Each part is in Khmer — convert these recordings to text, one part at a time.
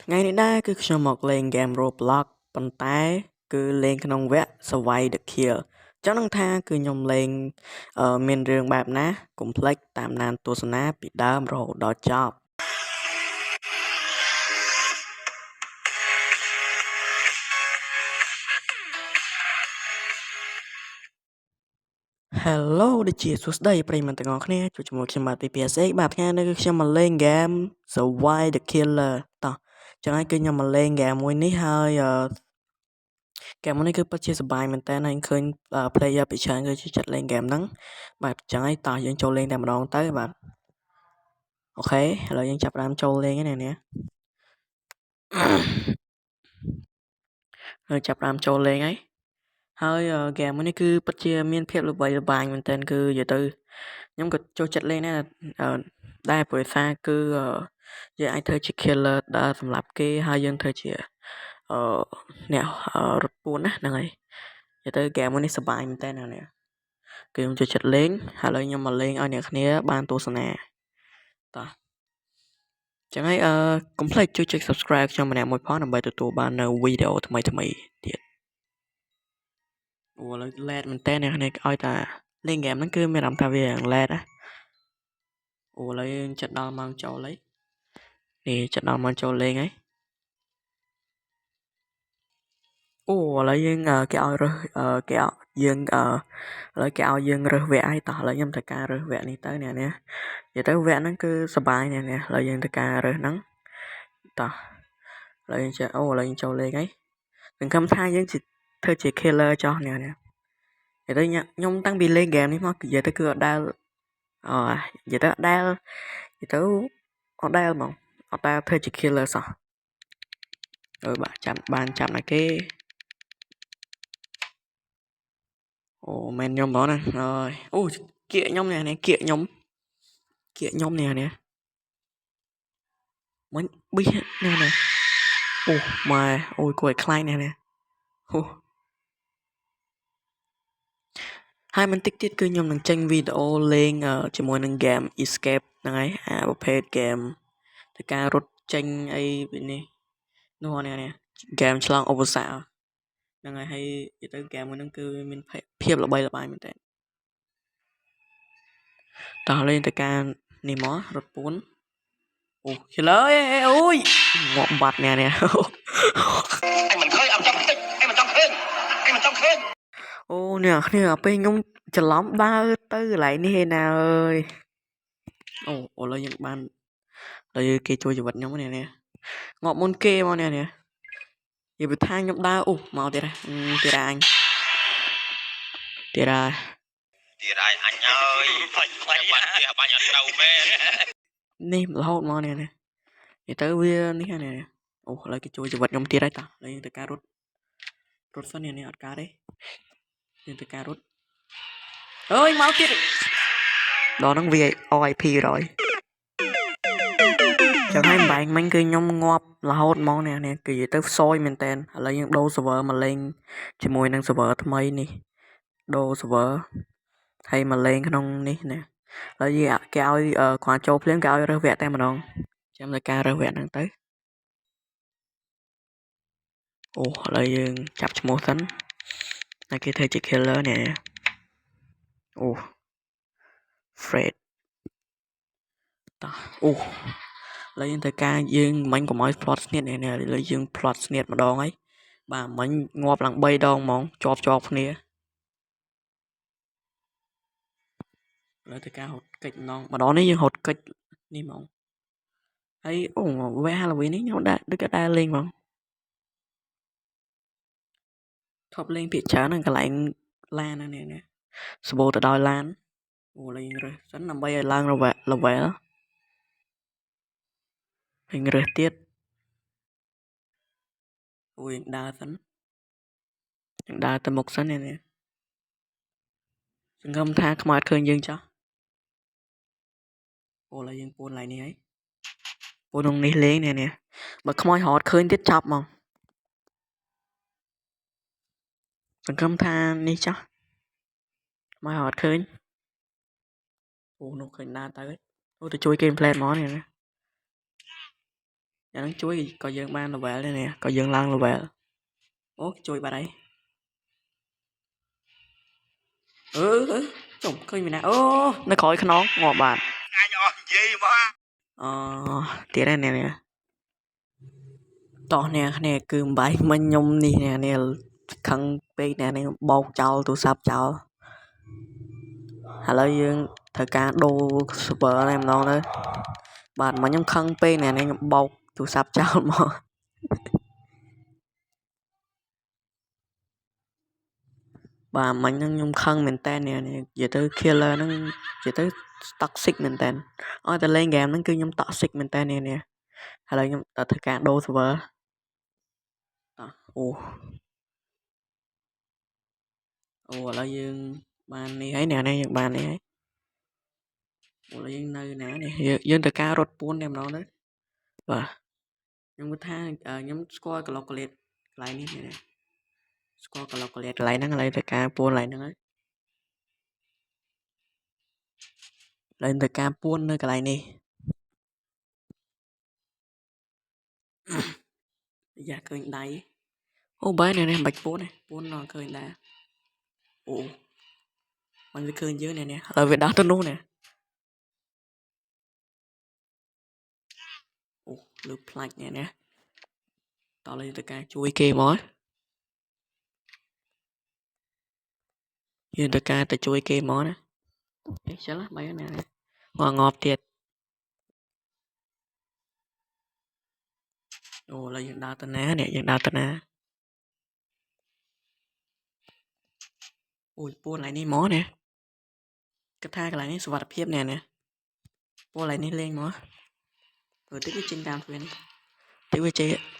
ថ្ងៃនេះដែរគឺខ្ញុំមកលេងហ្គេម Roblox ប៉ុន្តែគឺលេងក្នុងវគ្គ Survive the Kill ចង់នឹងថាគឺខ្ញុំលេងមានរឿងបែបណាកុំភ្លេចតាមដានទស្សនាពីដើមរហូតដល់ចប់ Hello ដូចជាសួស្តីប្រិយមិត្តទាំងអស់គ្នាជួបជាមួយខ្ញុំបាទពី PSA បាទថ្ងៃនេះគឺខ្ញុំមកលេងហ្គេម Survive the Killer តោះចឹងហើយគឺខ្ញុំមកលេងហ្គេមមួយនេះហើយហ្គេមនេះគឺពិតជាសប្បាយមែនតើហើយឃើញ player ពីច្រើនគឺចិត្តលេងហ្គេមហ្នឹងបាទចឹងហើយតោះយើងចូលលេងតែម្ដងទៅបាទអូខេឥឡូវយើងចាប់ផ្ដើមចូលលេងហ្នឹងនេះហើយចាប់ផ្ដើមចូលលេងហើយហ្គេមនេះគឺពិតជាមានភាពល្បីល្បាញមែនតើគឺនិយាយទៅខ្ញុំក៏ចូលចិត្តលេងដែរព្រោះថាគឺយើងអាចធ្វើជា killer ដែលសម្រាប់គេហើយយើងធ្វើជាអ្នករត់ពួនណាហ្នឹងហើយនិយាយទៅហ្គេមនេះសប្បាយមែនតើណានេះគឺខ្ញុំចូលចិត្តលេងហើយឥឡូវខ្ញុំមកលេងឲ្យអ្នកគ្នាបានទស្សនាតោះចឹងហើយកុំភ្លេចជួយចុច subscribe ខ្ញុំម្នាក់មួយផងដើម្បីទទួលបាននៅវីដេអូថ្មីៗទៀតអូឥឡូវ lag មែនតើអ្នកគ្នាឲ្យតាលេងហ្គេមហ្នឹងគឺមានអារម្មណ៍ថាវា lag ណាអូឥឡូវយើងចិត្តដល់ម៉ោងចូលហើយនេះចិត្តដល់ម៉ោងចូលលេងហើយអូឥឡូវយើងគេឲ្យរើសគេឲ្យយើងឥឡូវគេឲ្យយើងរើសវគ្គហើយតោះឥឡូវខ្ញុំត្រូវការរើសវគ្គនេះទៅនេះនិយាយទៅវគ្គហ្នឹងគឺសប្បាយនេះឥឡូវយើងត្រូវការរើសហ្នឹងតោះឥឡូវយើងឥឡូវយើងចូលលេងហើយសង្ឃឹមថាយើងធ្វើជា killer ចោះនេះនិយាយទៅខ្ញុំតាំងពីលេងហ្គេមនេះមកនិយាយទៅគឺអត់ដែលនិយាយទៅអត់ដែលនិយាយទៅអត់ដែលហ្មងអត់ដែលធ្វើជា killer សោះបាទចាប់ណាគេអូមែនខ្ញុំហ្មងណាអើយអូគៀកខ្ញុំនេះគៀកខ្ញុំនេះមិញប៊ីនេះអូម៉ែអូយគួរឲ្យខ្លាចនេះអូហើយបន្តិចទៀតគឺខ្ញុំនឹងចេញវីដេអូលេងជាមួយនឹង game escape ហ្នឹងហើយប្រភេទ game ទៅការរត់ចេញអីពីនេះនោះនេះ game ឆ្លងឧបសគ្គហ្នឹងហើយនិយាយទៅ game មួយហ្នឹងគឺមានភាពល្បីល្បាញមែនតើតោះលេងទៅការនេះមករត់ពួនអូឆ្លើយអូយងាប់បាត់នេះអញមិនឃើញអត់ចង់តិចអញមិនចង់ឃើញអូនេះគ្នាពេលខ្ញុំច្រឡំដើរទៅកន្លែងនេះឯណាអើយអូឥឡូវយើងបានឥឡូវគេជួយជីវិតខ្ញុំនេះងាប់មុនគេមកនេះនិយាយពីថាខ្ញុំដើរអូមកទៀតទៀតអញទៀតហើយអញអើយបាញ់ផ្ទះបាញ់អត់ត្រូវមែននេះរហូតមកនេះនិយាយទៅវានេះអូឥឡូវគេជួយជីវិតខ្ញុំទៀតហើយតោះឥឡូវយើងទៅការរត់សិននេះអត់ការទេយើងទៅការរត់អើយមកទៀតដល់ហ្នឹង VIP រយចឹងហើយបែងមិញគឺខ្ញុំងាប់រហូតហ្មងនេះគឺនិយាយទៅខ្សោយមែនតើឥឡូវយើងដូរ server មកលេងជាមួយនឹង server ថ្មីនេះដូរ server ហើយមកលេងក្នុងនេះណាឥឡូវគេឲ្យគ្រាន់ចូលភ្លាមគេឲ្យរើសវគ្គតែម្ដងចាំតែការរើសវគ្គហ្នឹងទៅអូឥឡូវយើងចាប់ឈ្មោះសិនហើយគេធ្វើជា killer នេះអូ Fred តោះអូឥឡូវយើងត្រូវការយើងមិញកុំឲ្យ plot ស្នៀតនេះឥឡូវយើង plot ស្នៀតម្ដងហើយបាទមិញងាប់ឡើង3ដងហ្មងជាប់គ្នាឥឡូវត្រូវការហត់កិច្ចម្ដងនេះយើងហត់កិច្ចនេះហ្មងហើយអូវគ្គ Halloween នេះខ្ញុំដូចក៏ដែរលេងហ្មងធ្លាប់លេងភាគច្រើនហ្នឹងកន្លែងឡានហ្នឹងនេះស្បូរទៅដោយឡានអូលេងរើសសិនដើម្បីឲ្យឡើង level ហើយរើសទៀតអូយើងដើរសិនយើងដើរទៅមុខសិននេះសង្ឃឹមថាខ្មោចឃើញយើងចោះអូឡើយយើងពួនឡើយនេះហើយពួនក្នុងនេះលេងនេះបើខ្មោចរត់ឃើញទៀតចាប់ហ្មងសង្ឃឹមថានេះចោះខ្មោចរត់ឃើញអូនោះឃើញដើរទៅអូទៅជួយគេ plan ហ្មងនេះ Nó chuối có dương ban level đây nè, có dương lang level. Ô chuối bà đây. Chồng khơi mình nè. Ô, nó khỏi khăn nó ngọt bạn. Ai nhỏ gì mà. Tiết này nè. Tỏ nè cứ bài mình nhung nè khăn bê nè bọc cháu tụ sạp cháu. Hà lợi dương thời ca đồ super em nó đấy. Bạn mà nhung khăn bê nè bọc tụ sạp cháu mà. Bà mình nhung khăn mình tên nè giờ tới killer nó giờ tới toxic mình tên. Ta lên game nó cứ nhung toxic mình tên nè. Hà lợi nhung thời ca đồ super. Là dương bàn này ấy nè dương bàn này ấy. Là dương nơi nè nè dương từ ca rốt buôn em nó đấy. Và nhưng mà tha nhóm score calculate lại nè score calculate lại nó lại từ ca buôn lại nó ấy. Lên từ ca buôn nơi cái lại nè. Dạ cười đáy. Bái này bạch buôn nó cười đá. Mình phải cười dưới nè là việc đó tôi nô nè. Loop like nè tao lên từ ca chui kê mối. Yên từ ca từ chui kê mối nè. Chắc là mấy cái này nè. Ngọt thiệt. Là những đào tân á nè, những đào tân á. Buôn lại ní mó nè. Cái tha cái lại ní vật phiếp nè. Buôn lại ní lên mó. Tích với tranh tam thuyền đi. Tích với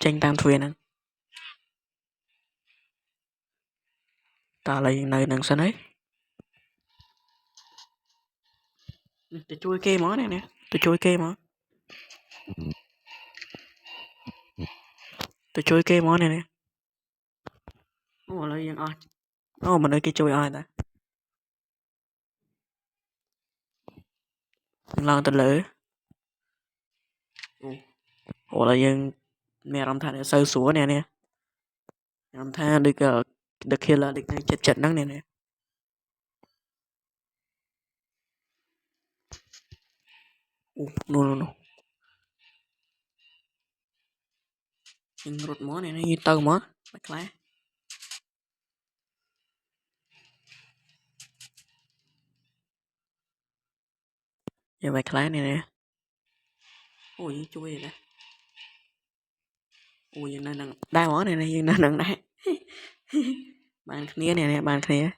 tranh tam thuyền anh. Ta lấy nơi nâng sân ấy. Tôi chui kê mó nè. Tôi chui kê mó. Tôi chui kê mó nè. Lấy dân ai. Mà nơi kia chui ai ta. Lần tình lửa. Là dân mẹ rộng thà để sơ sủa nè. Rộng thà được kia là được chật nắng nè. No. Nhưng rụt mó này như tơ mó. Bạch lá. Giờ bạch lá này nè. Như chui rồi đó. Giờ nó nâng đai mó này nhưng nó nâng đai. Bàn khía nè bàn khía.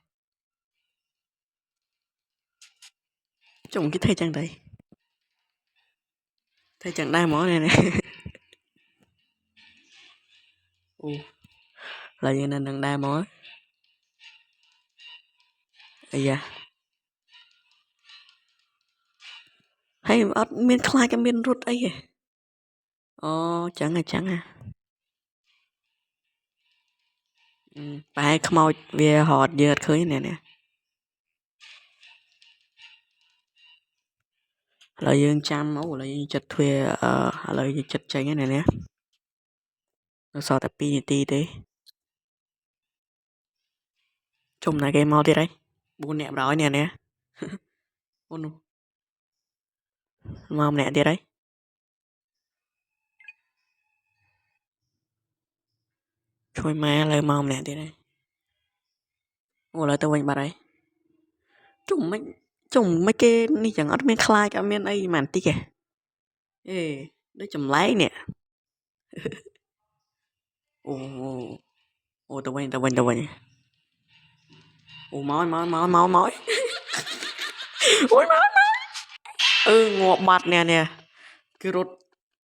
Trông cái thay chẳng đây. Thay chẳng đai mó này nè. Là như nó nâng đai mó. Da. Hay miên khai cái miên rút ấy kìa. Chẳng à. Bà hay không mau về họ dợt khơi nè. Là dương chăm là dương chật thuê là dương chật chanh nè. Nó sao tập PNT đấy. Trông này cái mau đi đấy. Buôn nẹp rồi nè. Mau nè đi đấy. Thôi mà lời mau nè đi đấy. Lời tao quanh bà đấy. Trông mấy cái này chẳng ớt miên khai cả miên ấy màn tí kìa. Đấy chùm lấy nè. Tao quanh. Mói. Ôi má. Ngọt bạch nè. Cái rút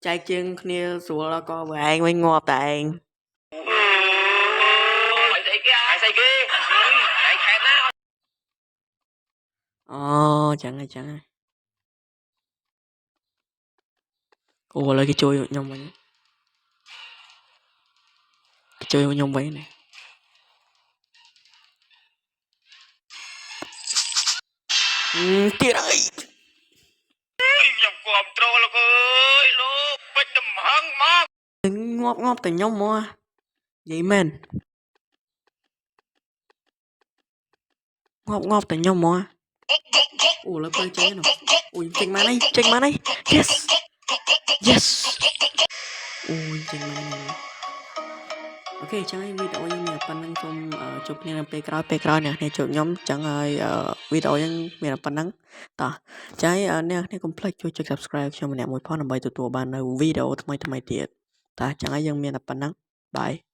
chạy chân kia xuống là có bà anh mới ngọt tại anh. Ai xây kia. Ai khét đó. Chẳng ai. Lấy cái chui nhông vậy. Cái chui nhông vậy nè. Tiệt ơi. Nhông control ơi. Lô bách đâm ngóp từ nhông mua vậy men ngóp từ nhông mua ủa lấy quay chơi nó ui chỉnh má này yes ui chỉnh má này ok chẳng ai video yang mình pan năng xong chụp nên pe cray nè chụp nhóm chẳng ai video yang mình pan năng ta trái nè complete chui subscribe cho mình nè một phút làm bài tụi ban video thay tiệt ta chẳng ai yang mình pan năng bye